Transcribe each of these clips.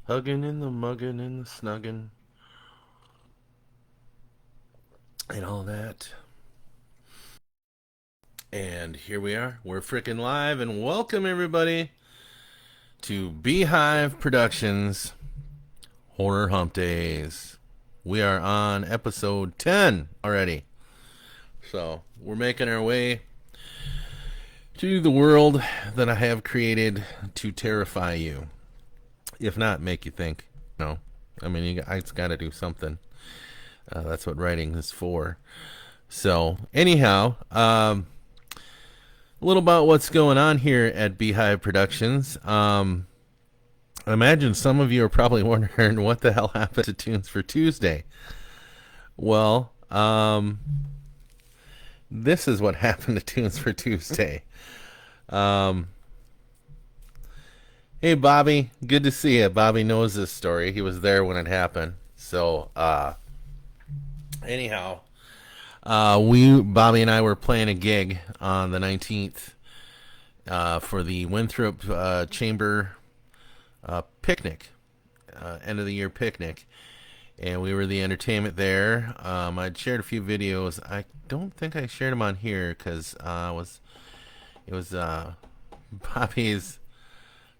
Hugging and the mugging and the snugging and all that. And here we are. We're freaking live, and welcome everybody to b.hive Productions Horror Humpdays. We are on episode 10 already. So we're making our way to the world that I have created to terrify you. If not, make you think. No. I mean, it's got to do something. That's what writing is for. So, anyhow, a little about what's going on here at b.hive Productions. I imagine some of you are probably wondering what the hell happened to Tunes for Tuesday. Well, this is what happened to Tunes for Tuesday. Hey, Bobby, good to see you. Bobby knows this story. He was there when it happened. So, anyhow, Bobby and I were playing a gig on the 19th for the Winthrop Chamber picnic, end of the year picnic, and we were the entertainment there. I'd shared a few videos. I don't think I shared them on here because it was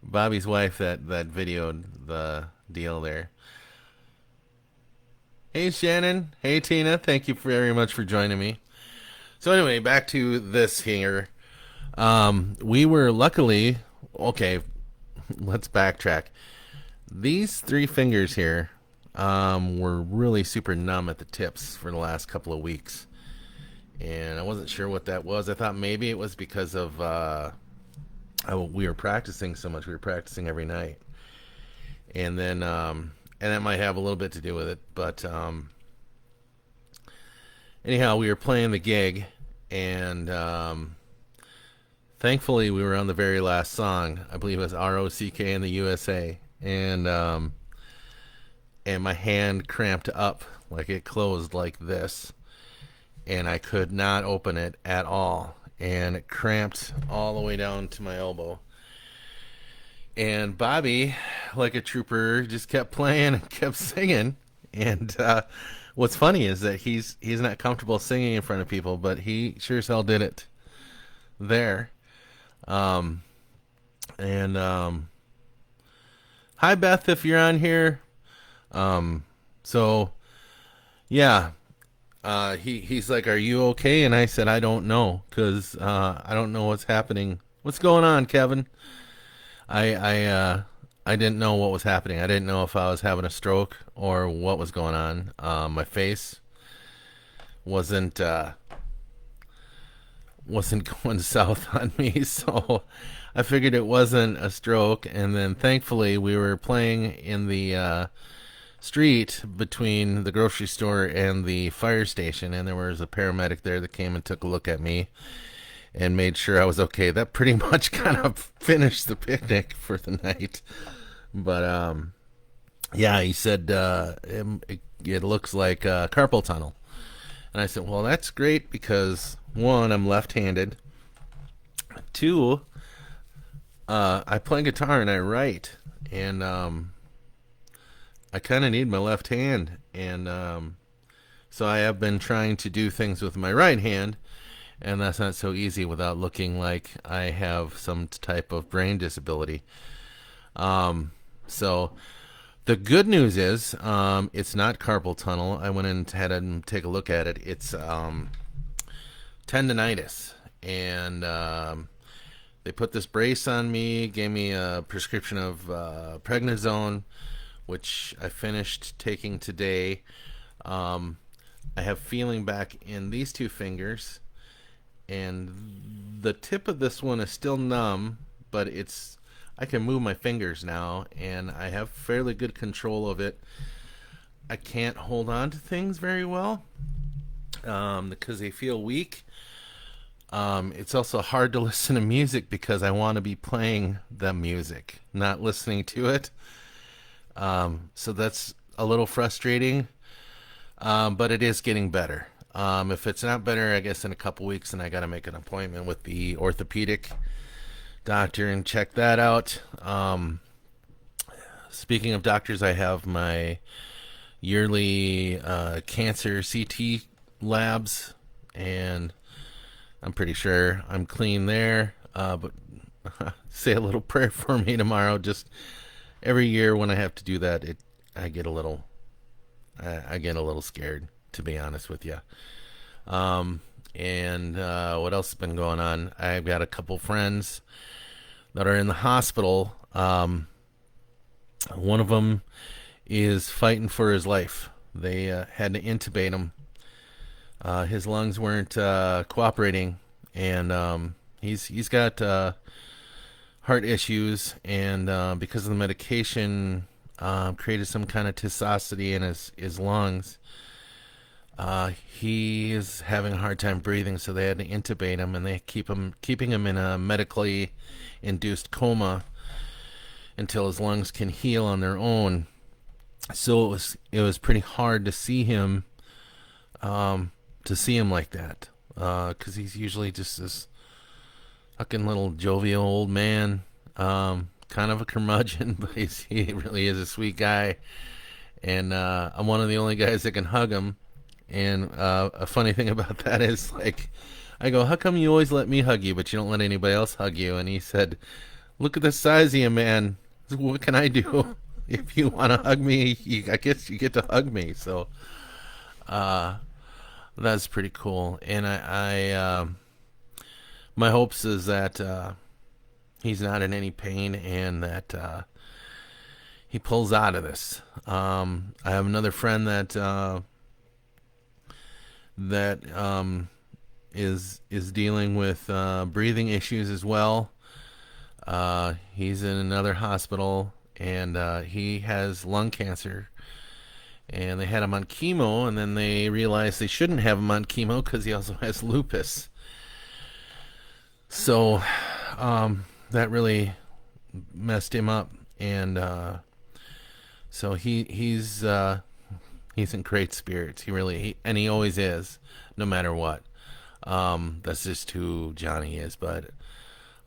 Bobby's wife that videoed the deal there. Hey Shannon, hey Tina, thank you very much for joining me. So anyway, back to this here. We were luckily okay. Let's backtrack. These three fingers here were really super numb at the tips for the last couple of weeks, and I wasn't sure what that was. I thought maybe it was because of we were practicing so much. We were practicing every night, and then and that might have a little bit to do with it. But anyhow, we were playing the gig, and thankfully we were on the very last song. I believe it was ROCK in the USA, and my hand cramped up, like it closed like this, and I could not open it at all, and it cramped all the way down to my elbow. And Bobby, like a trooper, just kept playing and kept singing. And what's funny is that he's not comfortable singing in front of people, but he sure as hell did it there. Um, and Hi Beth, if you're on here. So yeah, he's like, "Are you okay?" And I said, "I don't know, cause I don't know what's happening. What's going on, Kevin?" I didn't know what was happening. I didn't know if I was having a stroke or what was going on. My face wasn't wasn't going south on me, so I figured it wasn't a stroke. And then thankfully we were playing in the street between the grocery store and the fire station, and there was a paramedic there that came and took a look at me and made sure I was okay. That pretty much kind of finished the picnic for the night. But yeah, he said it looks like carpal tunnel, and I said, well, that's great because one, I'm left-handed. Two, I play guitar and I write, and I kind of need my left hand, and so I have been trying to do things with my right hand, and that's not so easy without looking like I have some type of brain disability. So the good news is it's not carpal tunnel. I went and had to take a look at it. It's tendonitis, and they put this brace on me, gave me a prescription of prednisone, which I finished taking today. I have feeling back in these two fingers, and the tip of this one is still numb, but I can move my fingers now, and I have fairly good control of it. I can't hold on to things very well because they feel weak. It's also hard to listen to music because I want to be playing the music, not listening to it. So that's a little frustrating, but it is getting better. If it's not better, I guess in a couple weeks, and I got to make an appointment with the orthopedic doctor and check that out. speaking of doctors, I have my yearly cancer CT labs, and I'm pretty sure I'm clean there. But say a little prayer for me tomorrow. Just every year when I have to do that, I get a little I get a little scared, to be honest with you. And what else has been going on? I've got a couple friends that are in the hospital. One of them is fighting for his life. They had to intubate him. His lungs weren't cooperating, and he's got heart issues, and because of the medication, created some kind of toxicity in his lungs. He is having a hard time breathing, so they had to intubate him, and they keeping him in a medically induced coma until his lungs can heal on their own. So it was pretty hard to see him like that, because he's usually just this fucking little jovial old man, kind of a curmudgeon, but he really is a sweet guy, and I'm one of the only guys that can hug him. And a funny thing about that is, like, I go, how come you always let me hug you, but you don't let anybody else hug you? And he said, look at the size of you, man. What can I do? If you want to hug me, I guess you get to hug me. So that's pretty cool. And I my hopes is that he's not in any pain, and that he pulls out of this. I have another friend that is dealing with breathing issues as well. He's in another hospital, and he has lung cancer. And they had him on chemo, and then they realized they shouldn't have him on chemo because he also has lupus. So that really messed him up, and so he's in great spirits. He always is, no matter what. That's just who Johnny is. But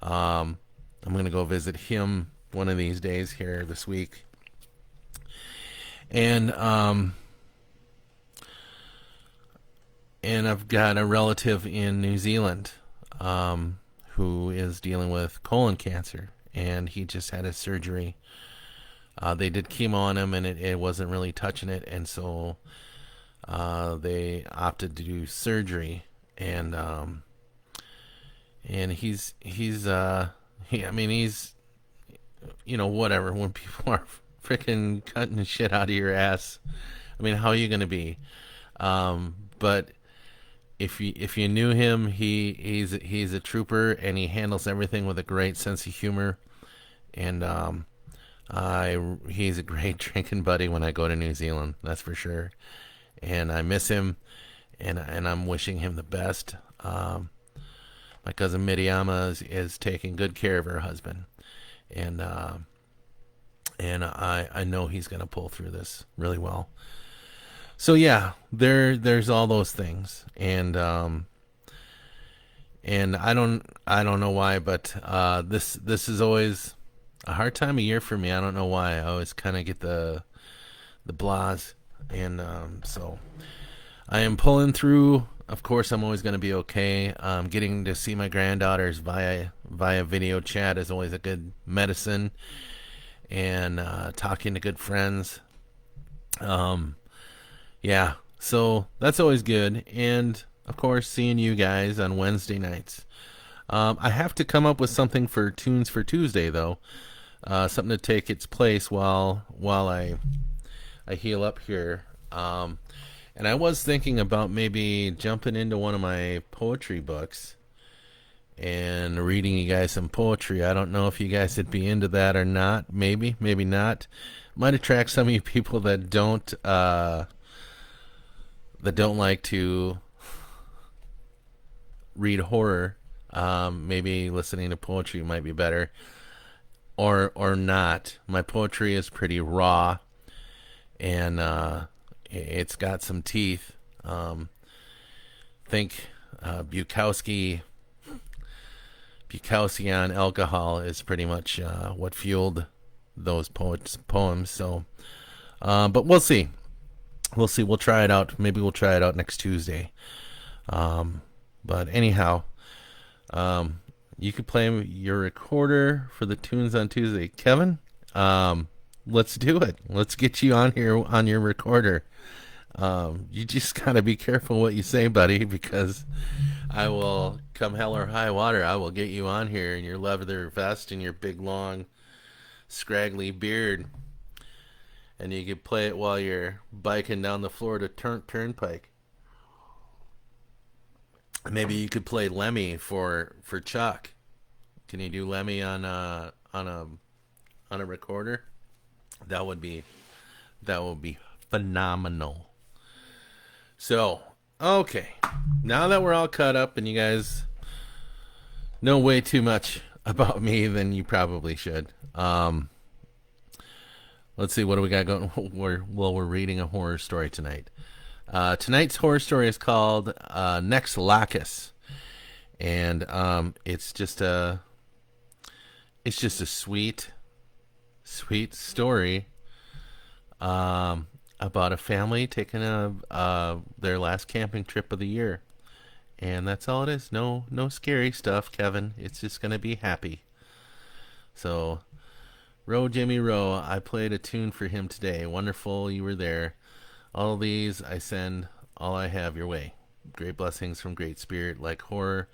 I'm gonna go visit him one of these days here this week. And I've got a relative in New Zealand who is dealing with colon cancer, and he just had his surgery. They did chemo on him, and it wasn't really touching it, and so they opted to do surgery. And he's whatever. When people are freaking cutting shit out of your ass, I mean, how are you gonna be? But if you knew him, he's a trooper, and he handles everything with a great sense of humor. And he's a great drinking buddy when I go to New Zealand, that's for sure. And I miss him, and I'm wishing him the best. My cousin Miriama is taking good care of her husband, and I know he's gonna pull through this really well. So yeah, there's all those things, and I don't know why, but this is always a hard time of year for me. I don't know why. I always kind of get the blahs, and so I am pulling through. Of course, I'm always going to be okay. Getting to see my granddaughters via video chat is always a good medicine, and talking to good friends. Yeah, so that's always good. And of course, seeing you guys on Wednesday nights. I have to come up with something for Tunes for Tuesday, though. Something to take its place while I heal up here. And I was thinking about maybe jumping into one of my poetry books and reading you guys some poetry. I don't know if you guys would be into that or not. Maybe not. Might attract some of you people that don't like to read horror. Maybe listening to poetry might be better, or not. My poetry is pretty raw, and it's got some teeth. Think Bukowski on alcohol is pretty much what fueled those poems. So, but we'll see. We'll see. We'll try it out. Maybe we'll try it out next Tuesday. But anyhow, you could play your recorder for the tunes on Tuesday, Kevin. Let's do it. Let's get you on here on your recorder. You just gotta be careful what you say, buddy, because I will, come hell or high water, I will get you on here in your leather vest and your big long scraggly beard, and you can play it while you're biking down the Florida Turnpike. Maybe you could play Lemmy for Chuck. Can you do Lemmy on a recorder? That would be phenomenal. So, okay. Now that we're all caught up and you guys know way too much about me than you probably should. Let's see, what do we got going? We're reading a horror story tonight. Tonight's horror story is called Nex Lacus, and it's just a sweet story about a family taking their last camping trip of the year, and that's all it is. No scary stuff, Kevin. It's just gonna be happy. So, row Jimmy row, I played a tune for him today. Wonderful, you were there. All these I send, all I have your way. Great blessings from Great Spirit, like horror,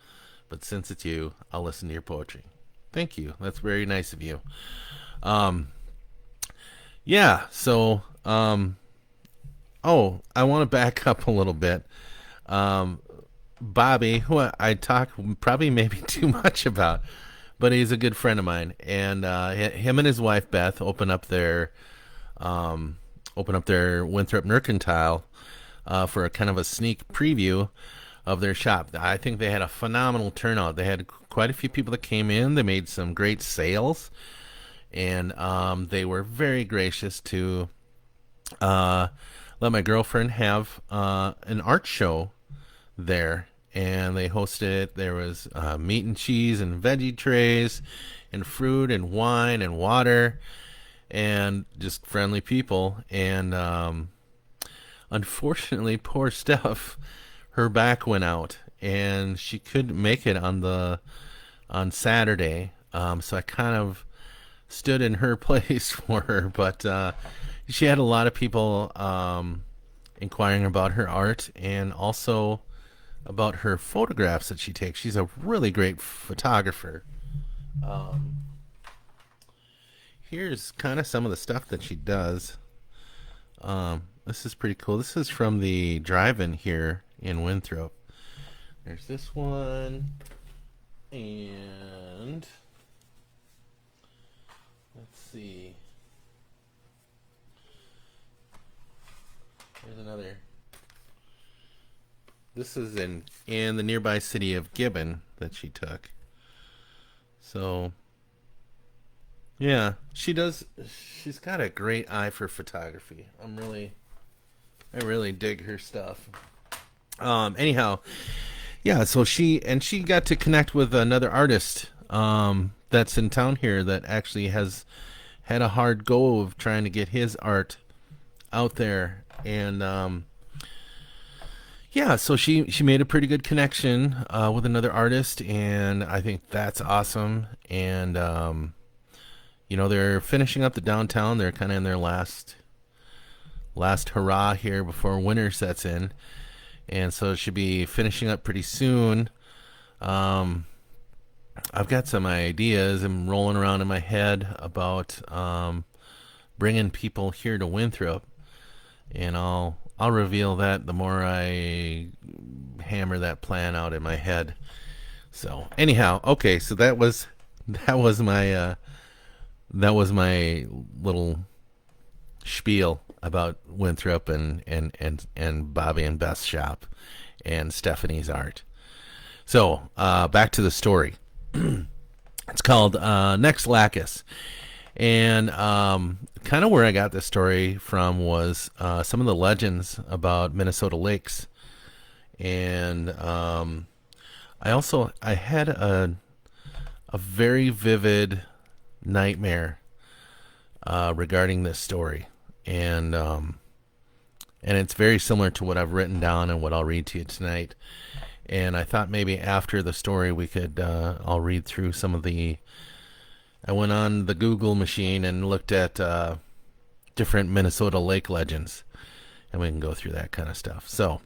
but since it's you, I'll listen to your poetry. Thank you. That's very nice of you. Yeah, so, oh, I want to back up a little bit. Bobby, who I talk probably maybe too much about, but he's a good friend of mine, and him and his wife Beth open up their Winthrop Mercantile for a kind of a sneak preview of their shop. I think they had a phenomenal turnout. They had quite a few people that came in. They made some great sales, and they were very gracious to let my girlfriend have an art show there. And they hosted it. There was meat and cheese and veggie trays and fruit and wine and water and just friendly people. And unfortunately, poor Steph, her back went out and she couldn't make it on Saturday. So I kind of stood in her place for her. But she had a lot of people inquiring about her art and also about her photographs that she takes. She's a really great photographer. Here's kind of some of the stuff that she does. This is pretty cool. This is from the drive-in here in Winthrop. There's this one, and let's see. There's another. This is in the nearby city of Gibbon that she took. So, yeah, she does. She's got a great eye for photography. I really dig her stuff. Anyhow, yeah. So she got to connect with another artist that's in town here that actually has had a hard go of trying to get his art out there, and yeah, so she made a pretty good connection with another artist, and I think that's awesome. And they're finishing up the downtown. They're kind of in their last hurrah here before winter sets in, and so it should be finishing up pretty soon. I've got some ideas I'm rolling around in my head about bringing people here to Winthrop, and I'll reveal that the more I hammer that plan out in my head. So anyhow, okay, so that was my little spiel about Winthrop and Bobby and Beth's shop and Stephanie's art. So back to the story. It's called Nex Lacus. And kind of where I got this story from was some of the legends about Minnesota lakes. And I had a very vivid nightmare regarding this story, and it's very similar to what I've written down and what I'll read to you tonight. And I thought maybe after the story we could I'll read through some of the. I went on the Google machine and looked at different Minnesota lake legends, and we can go through that kind of stuff. So,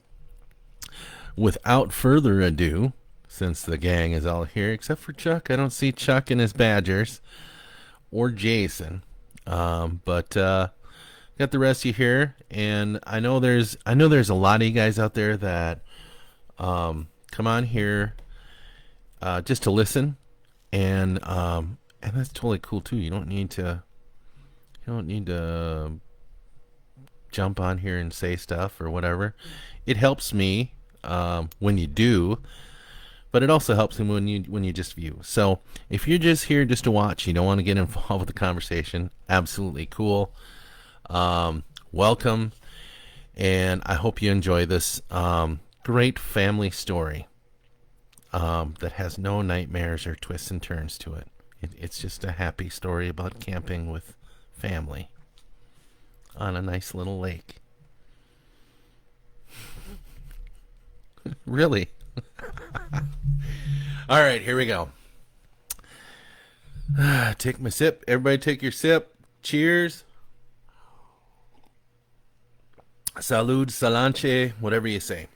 without further ado, since the gang is all here except for Chuck, I don't see Chuck and his Badgers or Jason, but got the rest of you here, and I know there's a lot of you guys out there that come on here just to listen, and that's totally cool too. You don't need to jump on here and say stuff or whatever. It helps me when you do, but it also helps me when you just view. So if you're just here just to watch, you don't want to get involved with the conversation, absolutely cool. Welcome, and I hope you enjoy this great family story that has no nightmares or twists and turns to it. It's just a happy story about camping with family on a nice little lake. Really? All right, here we go. Take my sip. Everybody take your sip. Cheers. Salud, salanche, whatever you say.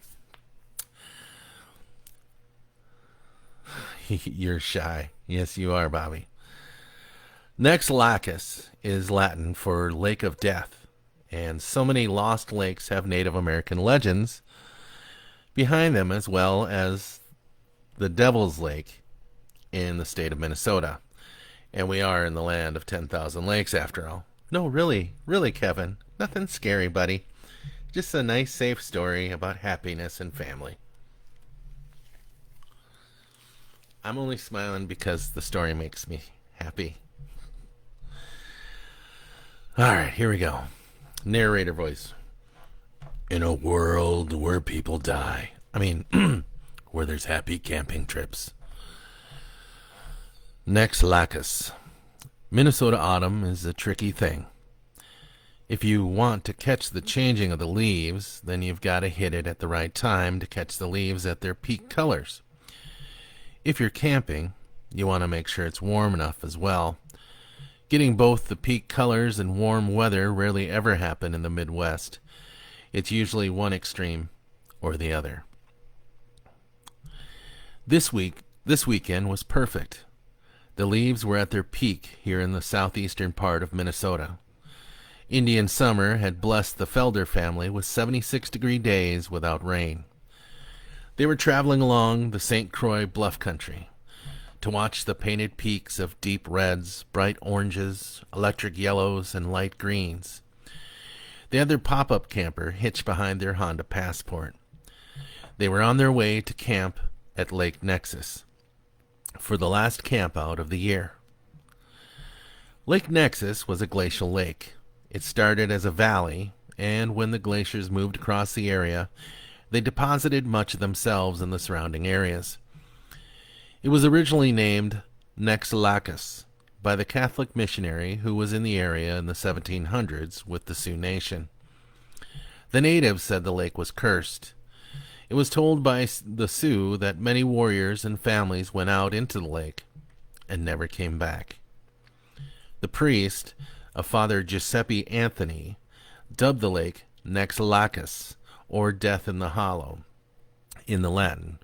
You're shy. Yes, you are, Bobby. Nex Lacus is Latin for Lake of Death, and so many lost lakes have Native American legends behind them, as well as the Devil's Lake in the state of Minnesota. And we are in the land of 10,000 lakes, after all. No, really, Kevin. Nothing scary, buddy. Just a nice, safe story about happiness and family. I'm only smiling because the story makes me happy. All right, here we go. Narrator voice. In a world where people die. Where there's happy camping trips. Nex Lacus. Minnesota autumn is a tricky thing. If you want to catch the changing of the leaves, then you've got to hit it at the right time to catch the leaves at their peak colors. If you're camping, you want to make sure it's warm enough as well. Getting both the peak colors and warm weather rarely ever happen in the Midwest. It's usually one extreme or the other. This weekend was perfect. The leaves were at their peak here in the southeastern part of Minnesota. Indian summer had blessed the Felder family with 76-degree days without rain. They were traveling along the St. Croix bluff country to watch the painted peaks of deep reds, bright oranges, electric yellows, and light greens. They had their pop-up camper hitched behind their Honda Passport. They were on their way to camp at Lake Nexus for the last campout of the year. Lake Nexus was a glacial lake. It started as a valley, and when the glaciers moved across the area, they deposited much of themselves in the surrounding areas. It was originally named Nex Lacus by the Catholic missionary who was in the area in the 1700s with the Sioux Nation. The natives said the lake was cursed. It was told by the Sioux that many warriors and families went out into the lake and never came back. The priest, a Father Giuseppe Anthony, dubbed the lake Nex Lacus, or Death in the Hollow, in the Latin.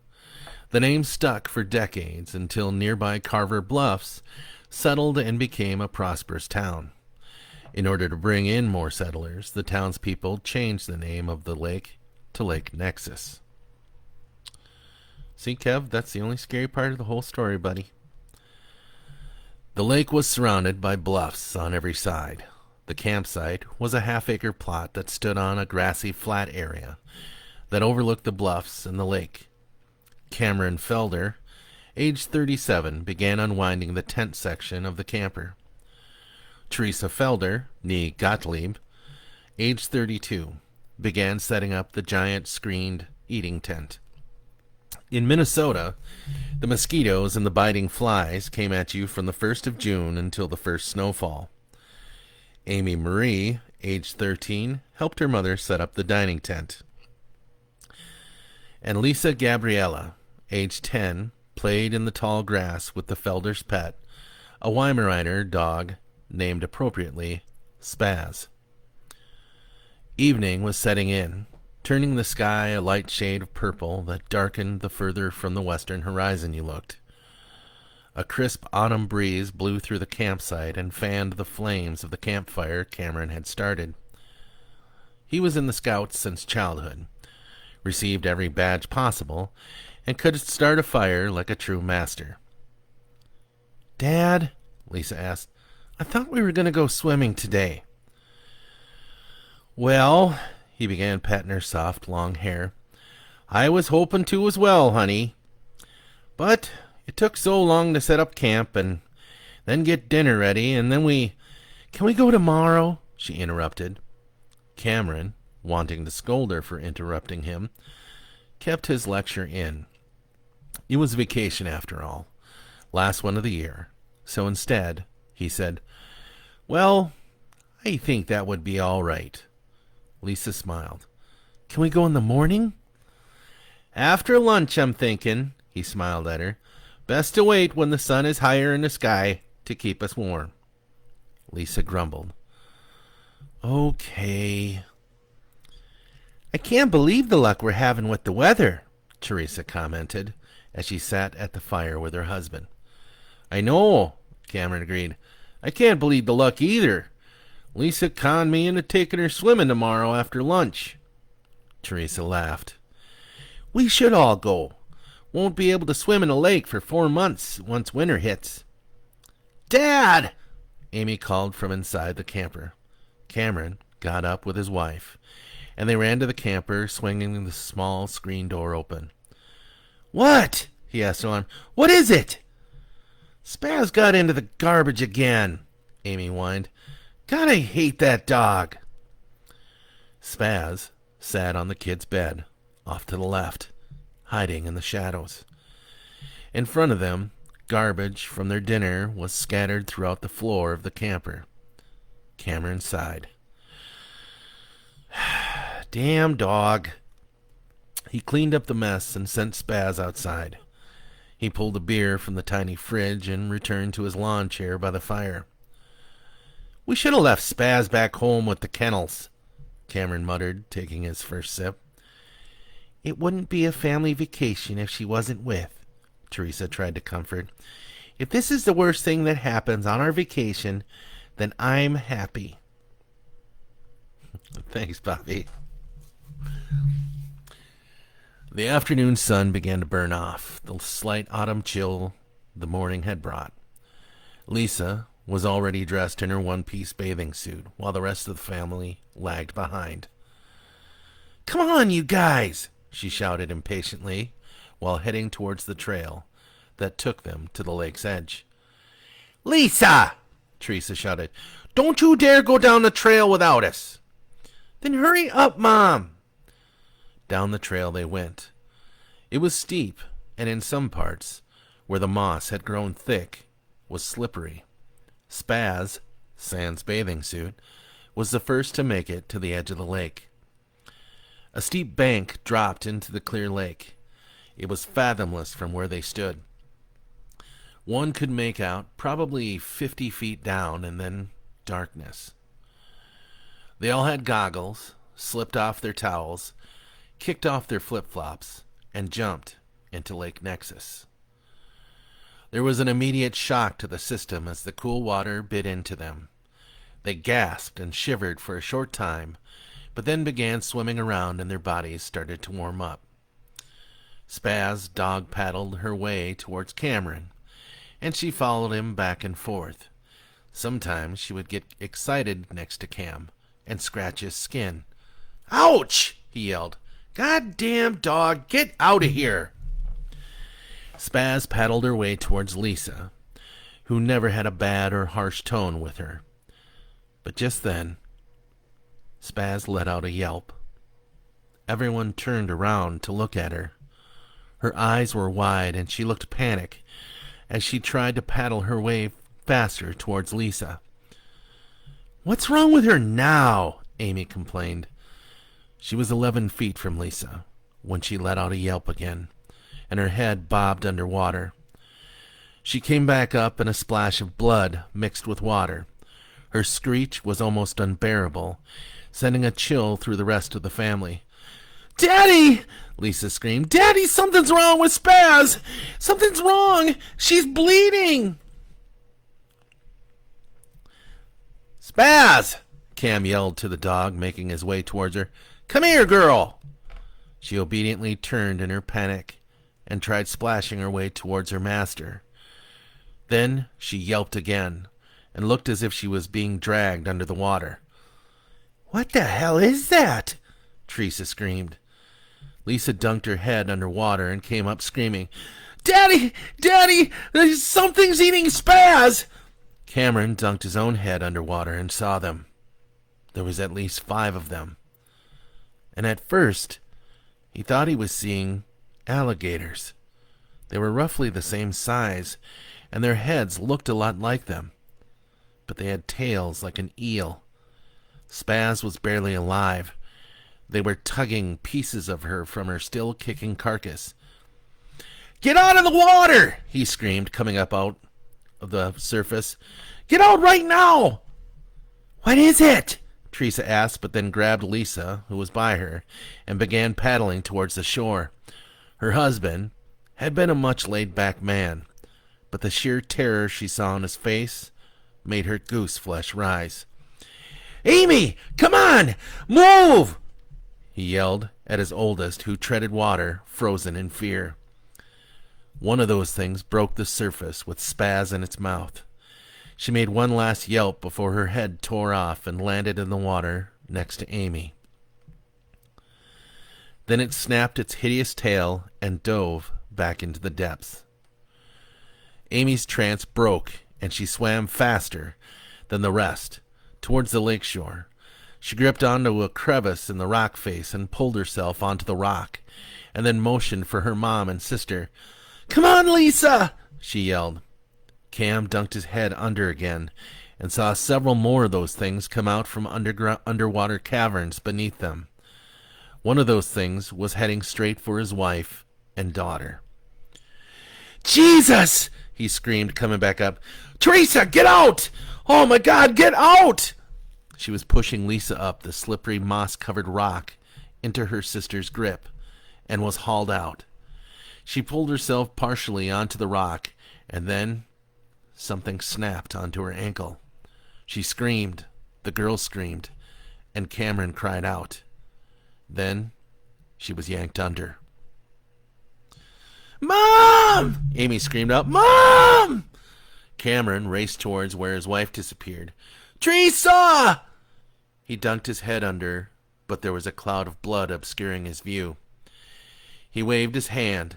The name stuck for decades until nearby Carver Bluffs settled and became a prosperous town. In order to bring in more settlers, the townspeople changed the name of the lake to Lake Nexus. See, Kev, that's the only scary part of the whole story, buddy. The lake was surrounded by bluffs on every side. The campsite was a half-acre plot that stood on a grassy flat area that overlooked the bluffs and the lake. Cameron Felder, aged 37, began unwinding the tent section of the camper. Teresa Felder, née Gottlieb, aged 32, began setting up the giant screened eating tent. In Minnesota, the mosquitoes and the biting flies came at you from the 1st of June until the first snowfall. Amy Marie, age 13, helped her mother set up the dining tent. And Lisa Gabriella, age 10, played in the tall grass with the Felder's pet, a Weimaraner dog named appropriately Spaz. Evening was setting in, turning the sky a light shade of purple that darkened the further from the western horizon you looked. A crisp autumn breeze blew through the campsite and fanned the flames of the campfire Cameron had started. He was in the Scouts since childhood, received every badge possible, and could start a fire like a true master. "Dad," Lisa asked, "I thought we were going to go swimming today." "Well," he began, patting her soft, long hair, "I was hoping to as well, honey. But it took so long to set up camp and then get dinner ready, and then Can we go tomorrow?" she interrupted. Cameron, wanting to scold her for interrupting him, kept his lecture in. It was vacation after all, last one of the year. So instead, he said, "Well, I think that would be all right." Lisa smiled. "Can we go in the morning?" "After lunch, I'm thinking," he smiled at her. "Best to wait when the sun is higher in the sky to keep us warm." Lisa grumbled. "Okay." "I can't believe the luck we're having with the weather," Teresa commented as she sat at the fire with her husband. "I know," Cameron agreed. "I can't believe the luck either. Lisa conned me into taking her swimming tomorrow after lunch." Teresa laughed. "We should all go. Won't be able to swim in a lake for 4 months once winter hits." "Dad!" Amy called from inside the camper. Cameron got up with his wife, and they ran to the camper, swinging the small screen door open. "What?" he asked, alarmed. "What is it?" "Spaz got into the garbage again," Amy whined. "God, I hate that dog." Spaz sat on the kid's bed, off to the left, hiding in the shadows. In front of them, garbage from their dinner was scattered throughout the floor of the camper. Cameron sighed. "Damn dog." He cleaned up the mess and sent Spaz outside. He pulled a beer from the tiny fridge and returned to his lawn chair by the fire. "We should have left Spaz back home with the kennels," Cameron muttered, taking his first sip. "It wouldn't be a family vacation if she wasn't with," Teresa tried to comfort. "If this is the worst thing that happens on our vacation, then I'm happy." Thanks, Bobby. The afternoon sun began to burn off, the slight autumn chill the morning had brought. Lisa was already dressed in her one-piece bathing suit, while the rest of the family lagged behind. "Come on, you guys!" she shouted impatiently, while heading towards the trail that took them to the lake's edge. "Lisa!" Teresa shouted. "Don't you dare go down the trail without us!" "Then hurry up, Mom!" Down the trail they went. It was steep, and in some parts, where the moss had grown thick, was slippery. Spaz, sans bathing suit, was the first to make it to the edge of the lake. A steep bank dropped into the clear lake. It was fathomless from where they stood. One could make out probably 50 feet down, and then darkness. They all had goggles, slipped off their towels, kicked off their flip-flops, and jumped into Lake Nexus. There was an immediate shock to the system as the cool water bit into them. They gasped and shivered for a short time, but then began swimming around and their bodies started to warm up. Spaz dog-paddled her way towards Cameron, and she followed him back and forth. Sometimes she would get excited next to Cam and scratch his skin. "Ouch!" he yelled. "Goddamn dog, get out of here!" Spaz paddled her way towards Lisa, who never had a bad or harsh tone with her. But just then, Spaz let out a yelp. Everyone turned around to look at her. Her eyes were wide, and she looked panicked as she tried to paddle her way faster towards Lisa. What's wrong with her now? Amy complained. She was 11 feet from Lisa when she let out a yelp again, and her head bobbed underwater. She came back up in a splash of blood mixed with water. Her screech was almost unbearable, sending a chill through the rest of the family. "Daddy!" Lisa screamed. "Daddy, something's wrong with Spaz! Something's wrong! She's bleeding!" "Spaz!" Cam yelled to the dog, making his way towards her. "Come here, girl!" She obediently turned in her panic and tried splashing her way towards her master. Then she yelped again and looked as if she was being dragged under the water. "What the hell is that?" Teresa screamed. Lisa dunked her head under water and came up screaming, "Daddy! Daddy! Something's eating Spaz!" Cameron dunked his own head under water and saw them. There was at least 5 of them. And at first, he thought he was seeing alligators. They were roughly the same size, and their heads looked a lot like them. But they had tails like an eel. Spaz was barely alive. They were tugging pieces of her from her still-kicking carcass. "Get out of the water!" he screamed, coming up out of the surface. "Get out right now!" "What is it?" Teresa asked, but then grabbed Lisa, who was by her, and began paddling towards the shore. Her husband had been a much laid-back man, but the sheer terror she saw on his face made her goose flesh rise. "Amy, come on! Move!" he yelled at his oldest, who treaded water, frozen in fear. One of those things broke the surface with Spaz in its mouth. She made one last yelp before her head tore off and landed in the water next to Amy. Then it snapped its hideous tail and dove back into the depths. Amy's trance broke, and she swam faster than the rest towards the lakeshore. She gripped onto a crevice in the rock face and pulled herself onto the rock, and then motioned for her mom and sister. "Come on, Lisa!" she yelled. Cam dunked his head under again and saw several more of those things come out from underwater caverns beneath them. One of those things was heading straight for his wife and daughter. "Jesus!" he screamed, coming back up. "Teresa, get out! Oh my God, get out!" She was pushing Lisa up the slippery moss-covered rock into her sister's grip and was hauled out. She pulled herself partially onto the rock, and then something snapped onto her ankle. She screamed, the girl screamed, and Cameron cried out. Then she was yanked under. "Mom!" Amy screamed out. "Mom!" Cameron raced towards where his wife disappeared. "Teresa!" He dunked his head under, but there was a cloud of blood obscuring his view. He waved his hand.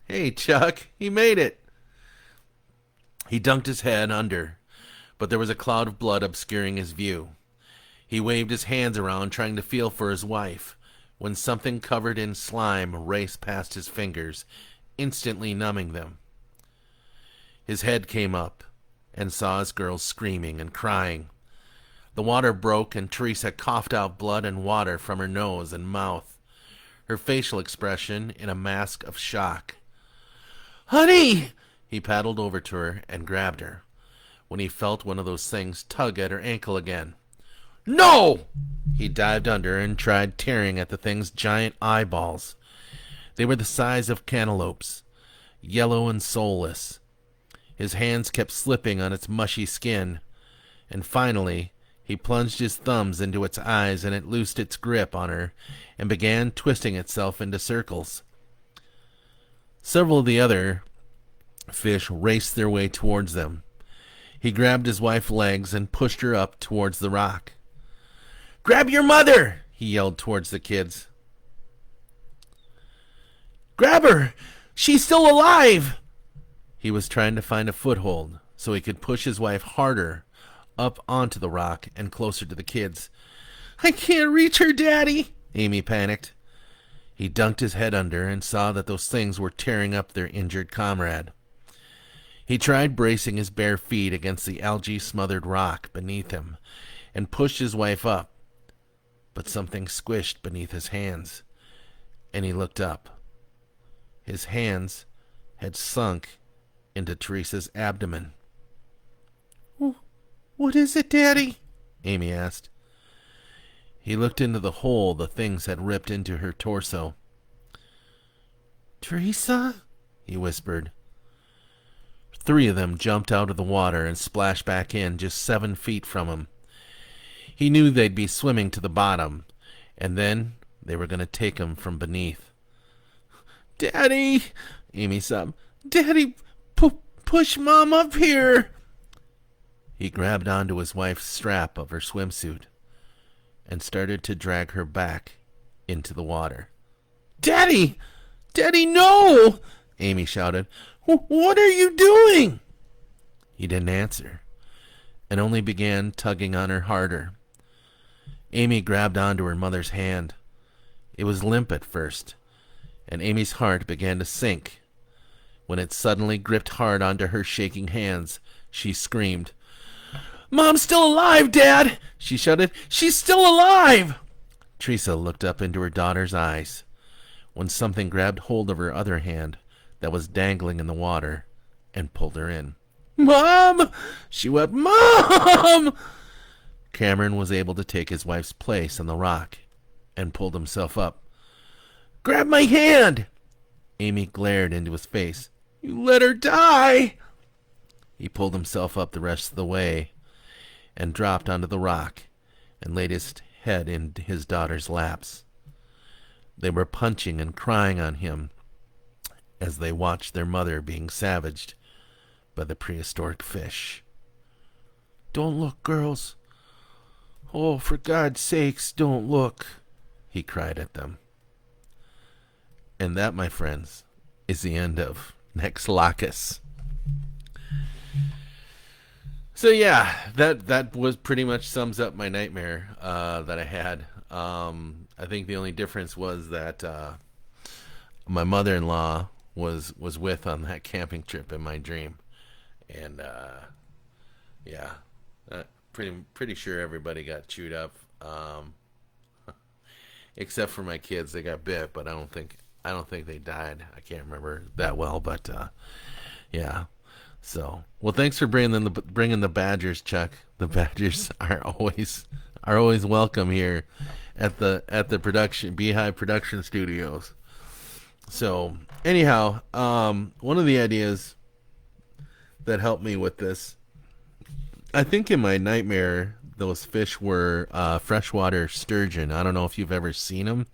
"Hey, Chuck, he made it." He dunked his head under, but there was a cloud of blood obscuring his view. He waved his hands around, trying to feel for his wife, when something covered in slime raced past his fingers, instantly numbing them. His head came up and saw his girl screaming and crying. The water broke, and Teresa coughed out blood and water from her nose and mouth, her facial expression in a mask of shock. "Honey!" He paddled over to her and grabbed her, when he felt one of those things tug at her ankle again. "No!" He dived under and tried tearing at the thing's giant eyeballs. They were the size of cantaloupes, yellow and soulless. His hands kept slipping on its mushy skin, and finally he plunged his thumbs into its eyes, and it loosed its grip on her and began twisting itself into circles. Several of the other fish raced their way towards them. He grabbed his wife's legs and pushed her up towards the rock. "Grab your mother!" he yelled towards the kids. "Grab her! She's still alive!" He was trying to find a foothold so he could push his wife harder up onto the rock and closer to the kids. "I can't reach her, Daddy!" Amy panicked. He dunked his head under and saw that those things were tearing up their injured comrade. He tried bracing his bare feet against the algae-smothered rock beneath him and pushed his wife up, but something squished beneath his hands, and he looked up. His hands had sunk into Teresa's abdomen. "What is it, Daddy?" Amy asked. He looked into the hole the things had ripped into her torso. "Teresa?" he whispered. 3 of them jumped out of the water and splashed back in just 7 feet from him. He knew they'd be swimming to the bottom, and then they were going to take him from beneath. "Daddy!" Amy sobbed. "Daddy, push Mom up here!" He grabbed onto his wife's strap of her swimsuit and started to drag her back into the water. "Daddy! Daddy, no!" Amy shouted. "What are you doing?" He didn't answer and only began tugging on her harder. Amy grabbed onto her mother's hand. It was limp at first, and Amy's heart began to sink. When it suddenly gripped hard onto her shaking hands, she screamed. "Mom's still alive, Dad!" she shouted. "She's still alive!" Teresa looked up into her daughter's eyes when something grabbed hold of her other hand that was dangling in the water and pulled her in. "Mom!" she wept. "Mom!" Cameron was able to take his wife's place on the rock and pulled himself up. "Grab my hand!" Amy glared into his face. "You let her die!" He pulled himself up the rest of the way and dropped onto the rock and laid his head in his daughter's laps. They were punching and crying on him as they watched their mother being savaged by the prehistoric fish. "Don't look, girls. Oh, for God's sakes, don't look," he cried at them. And that, my friends, is the end of Nex Lacus. So yeah, that was pretty much sums up my nightmare that I had. I think the only difference was that my mother-in-law was with on that camping trip in my dream, and yeah, pretty sure everybody got chewed up, except for my kids. They got bit, but I don't think they died. I can't remember that well, but yeah. So, well, thanks for bringing the Badgers, Chuck. The Badgers are always welcome here at the production b.hive production studios. So, anyhow, one of the ideas that helped me with this, I think in my nightmare, those fish were freshwater sturgeon. I don't know if you've ever seen them,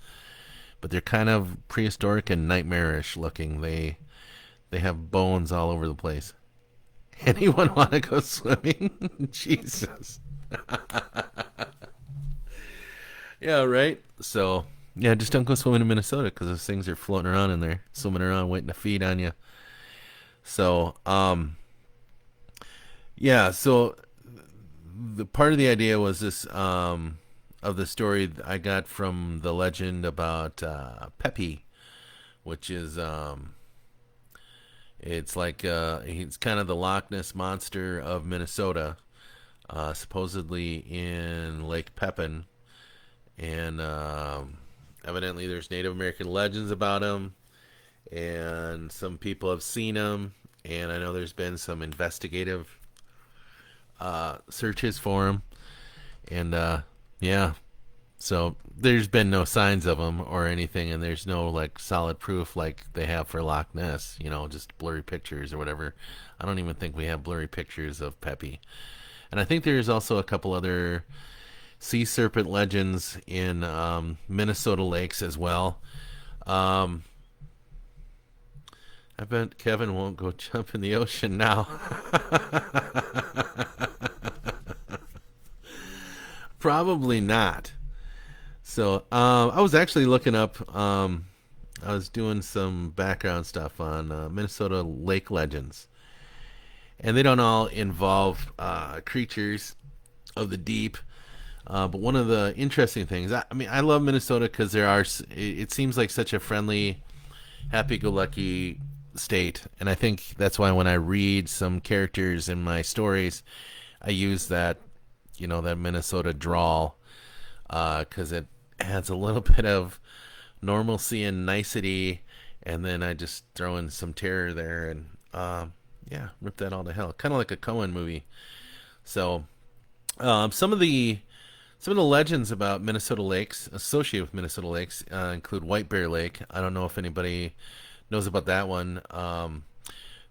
but they're kind of prehistoric and nightmarish looking. They have bones all over the place. Anyone want to go swimming? Jesus. Yeah, right? So, yeah, just don't go swimming in Minnesota because those things are floating around in there, swimming around, waiting to feed on you. So, yeah, so the part of the idea was this, of the story I got from the legend about Pepe, which is, it's like he's kind of the Loch Ness monster of Minnesota, supposedly in Lake Pepin, and evidently there's Native American legends about him, and some people have seen him, and I know there's been some investigative searches for him, and yeah. So there's been no signs of them or anything, and there's no like solid proof like they have for Loch Ness, just blurry pictures or whatever. I don't even think we have blurry pictures of Pepe. And I think there's also a couple other sea serpent legends in Minnesota lakes as well. I bet Kevin won't go jump in the ocean now. Probably not. So, I was actually looking up, I was doing some background stuff on Minnesota lake legends. And they don't all involve creatures of the deep. But one of the interesting things, I love Minnesota because it seems like such a friendly, happy-go-lucky state, and I think that's why when I read some characters in my stories, I use that, that Minnesota drawl, because it adds a little bit of normalcy and nicety, and then I just throw in some terror there, and yeah, rip that all to hell, kind of like a Coen movie. So some of the legends about Minnesota lakes associated with Minnesota lakes include White Bear Lake. I don't know if anybody knows about that one.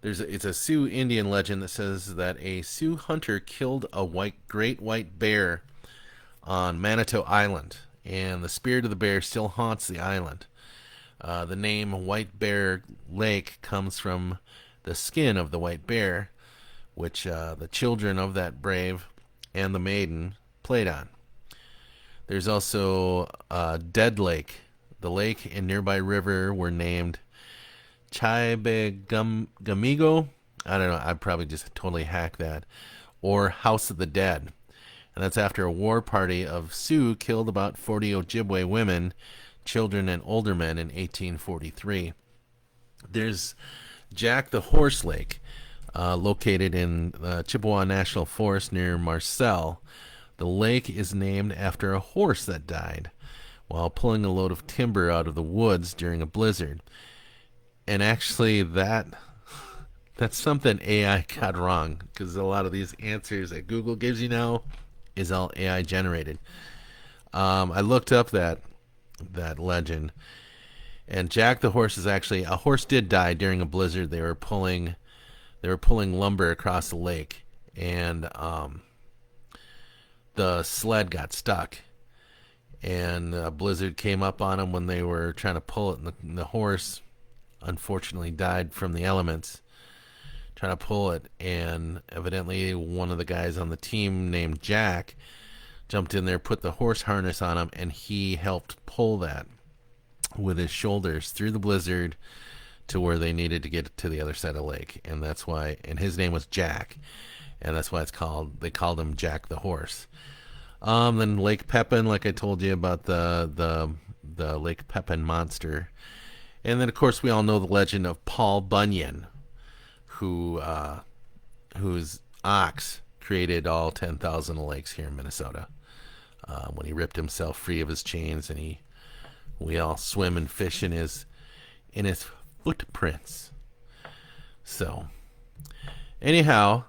It's a Sioux Indian legend that says that a Sioux hunter killed a great white bear on Manitou Island, and the spirit of the bear still haunts the island. The name White Bear Lake comes from the skin of the white bear, which the children of that brave and the maiden played on. There's also Dead Lake. The lake and nearby river were named Chibegamigo. I don't know. I probably just totally hacked that. Or House of the Dead. And that's after a war party of Sioux killed about 40 Ojibwe women, children, and older men in 1843. There's Jack the Horse Lake, located in Chippewa National Forest near Marcel. The lake is named after a horse that died while pulling a load of timber out of the woods during a blizzard. And actually, that's something AI got wrong, because a lot of these answers that Google gives you now is all AI generated. I looked up that legend, and Jack the Horse is actually a horse did die during a blizzard. They were pulling lumber across the lake, and the sled got stuck, and a blizzard came up on them when they were trying to pull it, and the horse unfortunately died from the elements trying to pull it. And evidently one of the guys on the team named Jack jumped in there, put the horse harness on him, and he helped pull that with his shoulders through the blizzard to where they needed to get to the other side of the lake. And that's why, and his name was Jack, and that's why they called him Jack the Horse. Then Lake Pepin, like I told you about the Lake Pepin monster. And then, of course, we all know the legend of Paul Bunyan, whose ox created all 10,000 lakes here in Minnesota. When he ripped himself free of his chains, and we all swim and fish in his footprints. So, anyhow,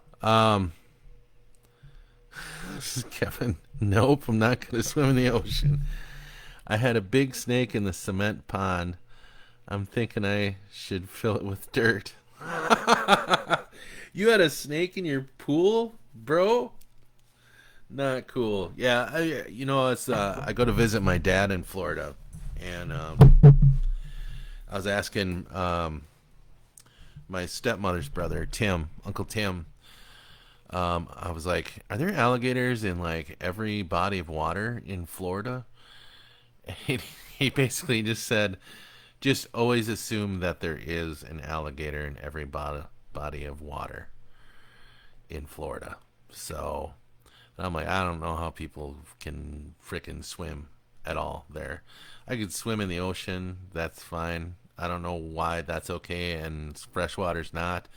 this is Kevin. Nope, I'm not going to swim in the ocean. I had a big snake in the cement pond. I'm thinking I should fill it with dirt. You had a snake in your pool, bro? Not cool. Yeah, it's I go to visit my dad in Florida, and I was asking my stepmother's brother, Tim, Uncle Tim. I was like, are there alligators in like every body of water in Florida? And he basically just said, just always assume that there is an alligator in every body of water in Florida. So I'm like, I don't know how people can frickin' swim at all there. I could swim in the ocean, that's fine. I don't know why that's okay and freshwater's not.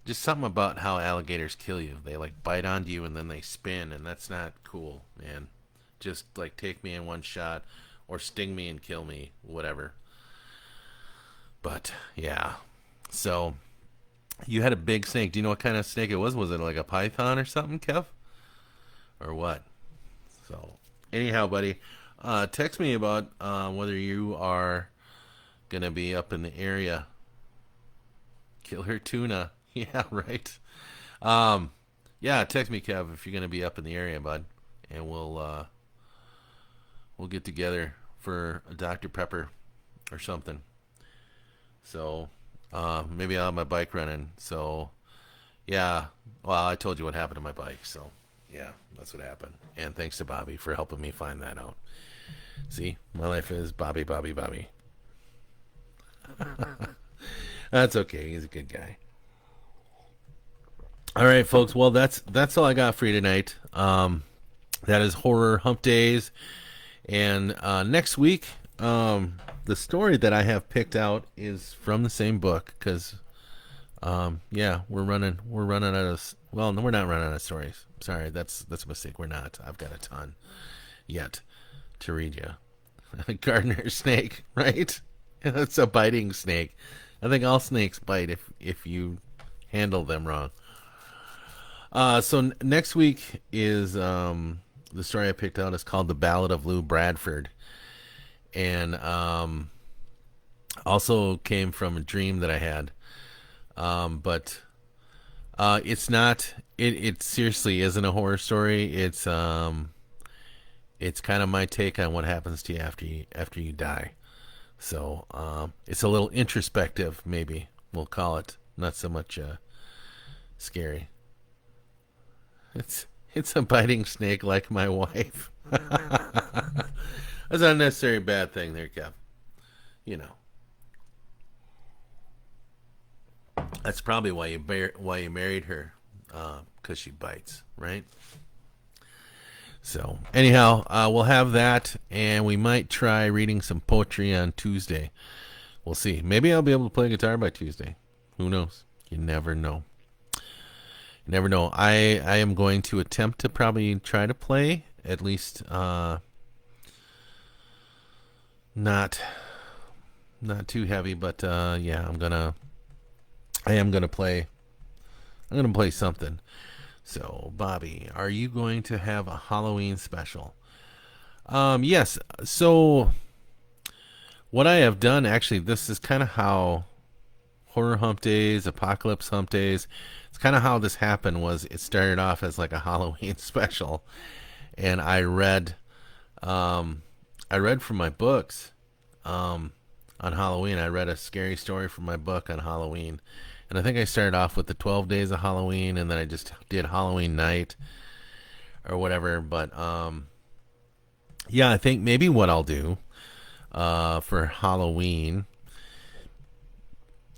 Just something about how alligators kill you. They like bite onto you and then they spin, and that's not cool, man. Just like take me in one shot or sting me and kill me, whatever. But yeah, so you had a big snake. Do you know what kind of snake it was? Was it like a python or something, Kev? Or what? So anyhow, buddy, text me about whether you are gonna be up in the area. Killer tuna. Yeah, right. Yeah, text me, Kev, if you're gonna be up in the area, bud, and we'll get together for a Dr. Pepper or something. So maybe I'll have my bike running. So yeah, well, I told you what happened to my bike. So yeah, that's what happened. And thanks to Bobby for helping me find that out. See, my life is Bobby. That's okay. He's a good guy. All right, folks. Well, that's all I got for you tonight. That is Horror Hump Days. And next week, The story that I have picked out is from the same book because, yeah, we're running out of. Well, no, we're not running out of stories. Sorry, that's a mistake. We're not. I've got a ton yet to read you. Gardener snake, right? It's a biting snake. I think all snakes bite if you handle them wrong. So next week is the story I picked out is called "The Ballad of Lou Bradford," and also came from a dream that I had. But it's not. It seriously isn't a horror story. It's kind of my take on what happens to you after you die. So it's a little introspective, maybe we'll call it. Not so much scary. It's a biting snake like my wife. That's not a necessarily bad thing there, Kev. You know, that's probably why you married her, because she bites, right? So anyhow, we'll have that, and we might try reading some poetry on Tuesday. We'll see. Maybe I'll be able to play guitar by Tuesday. Who knows? You never know. You never know. I am going to attempt to probably try to play at least not not too heavy, but yeah, I am gonna play. I'm gonna play something. So, Bobby, are you going to have a Halloween special? Yes. So, what I have done, actually, this is kind of how Horror Hump Days, Apocalypse Hump Days. It's kind of how this happened. Was it started off as like a Halloween special, and I read from my books, on Halloween. I read a scary story from my book on Halloween, and I think I started off with the 12 days of Halloween, and then I just did Halloween night or whatever. But yeah, I think maybe what I'll do for Halloween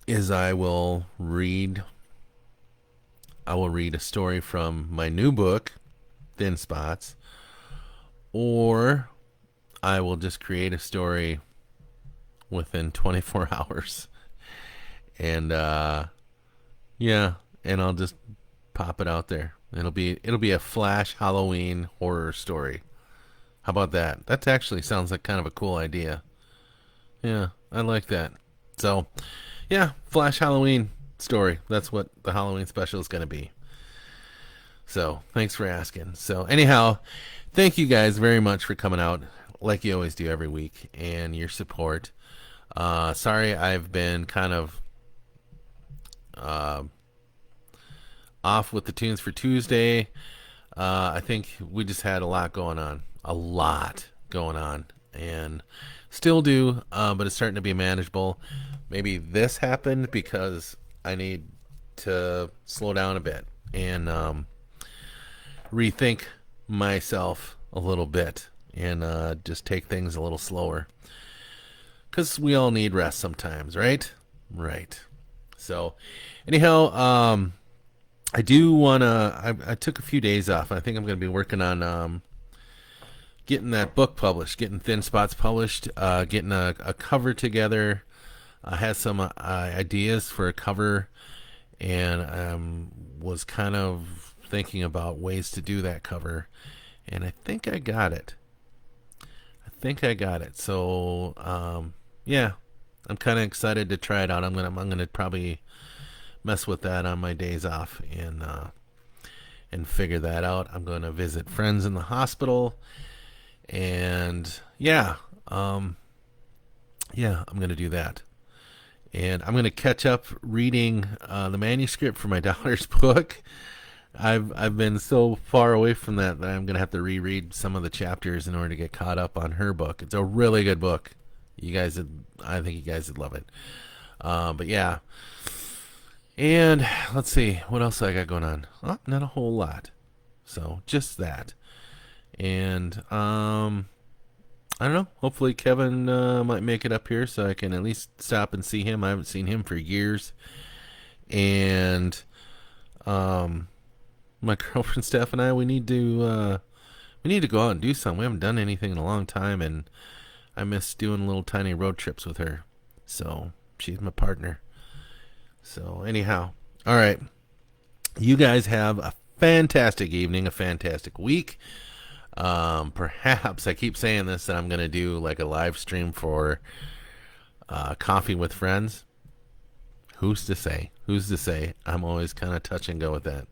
is I will read a story from my new book, Thin Spots, or I will just create a story within 24 hours, and yeah, and I'll just pop it out there. It'll be a flash Halloween horror story. How about that? That actually sounds like kind of a cool idea. Yeah, I like that. So, yeah, flash Halloween story. That's what the Halloween special is going to be. So, thanks for asking. So, anyhow, thank you guys very much for coming out like you always do every week and your support. Sorry, I've been kind of uh, off with the tunes for Tuesday. I think we just had a lot going on. A lot going on. And still do, but it's starting to be manageable. Maybe this happened because I need to slow down a bit and rethink myself a little bit and just take things a little slower. Because we all need rest sometimes, right? Right. So, anyhow, I do want to. I took a few days off. I think I'm going to be working on getting that book published, getting Thin Spots published, getting a cover together. I had some ideas for a cover, and was kind of thinking about ways to do that cover, and I think I got it. So, yeah, I'm kind of excited to try it out. I'm gonna probably mess with that on my days off and figure that out. I'm gonna visit friends in the hospital, and yeah, I'm gonna do that. And I'm gonna catch up reading the manuscript for my daughter's book. I've been so far away from that I'm gonna have to reread some of the chapters in order to get caught up on her book. It's a really good book. I think you guys would love it. But yeah, and let's see what else I got going on. Oh, not a whole lot. So just that, and I don't know. Hopefully Kevin might make it up here so I can at least stop and see him. I haven't seen him for years, and my girlfriend Steph and I we need to go out and do something. We haven't done anything in a long time, and I miss doing little tiny road trips with her. So she's my partner. So anyhow, all right. You guys have a fantastic evening, a fantastic week. Perhaps I keep saying this that I'm gonna do like a live stream for coffee with friends. Who's to say? Who's to say? I'm always kind of touch and go with that.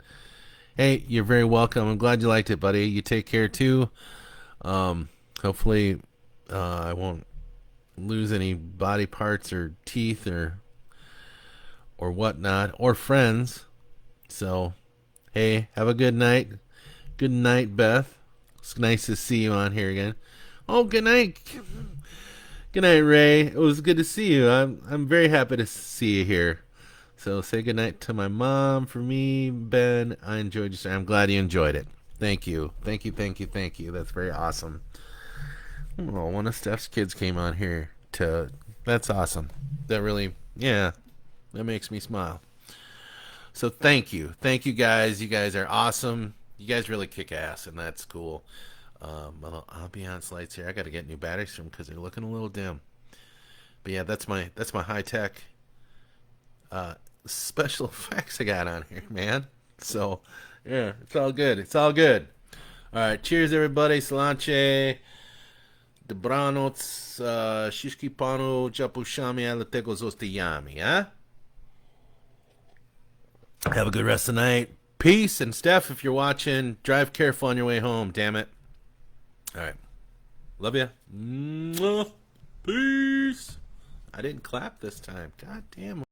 Hey, you're very welcome. I'm glad you liked it, buddy. You take care too. Hopefully, I won't lose any body parts or teeth or whatnot or friends. So, hey, have a good night. Good night, Beth. It's nice to see you on here again. Oh, good night. Good night, Ray. It was good to see you. I'm very happy to see you here. So say good night to my mom for me, Ben. I enjoyed you. I'm glad you enjoyed it. Thank you. Thank you, thank you, thank you. That's very awesome. Oh, one of Steph's kids came on here to that's awesome. That really that makes me smile. So thank you. Thank you guys. You guys are awesome. You guys really kick ass and that's cool. I'll be on slides here. I got to get new batteries from because they're looking a little dim. But yeah, that's my high tech special effects I got on here, man. So yeah, it's all good. It's all good. All right, cheers, everybody. Slanche, dobranoc, shishki panu, japushami, ale tego zostajami, huh? Have a good rest of the night. Peace. And Steph, if you're watching, drive careful on your way home. Damn it. All right. Love ya. Peace. I didn't clap this time. God damn.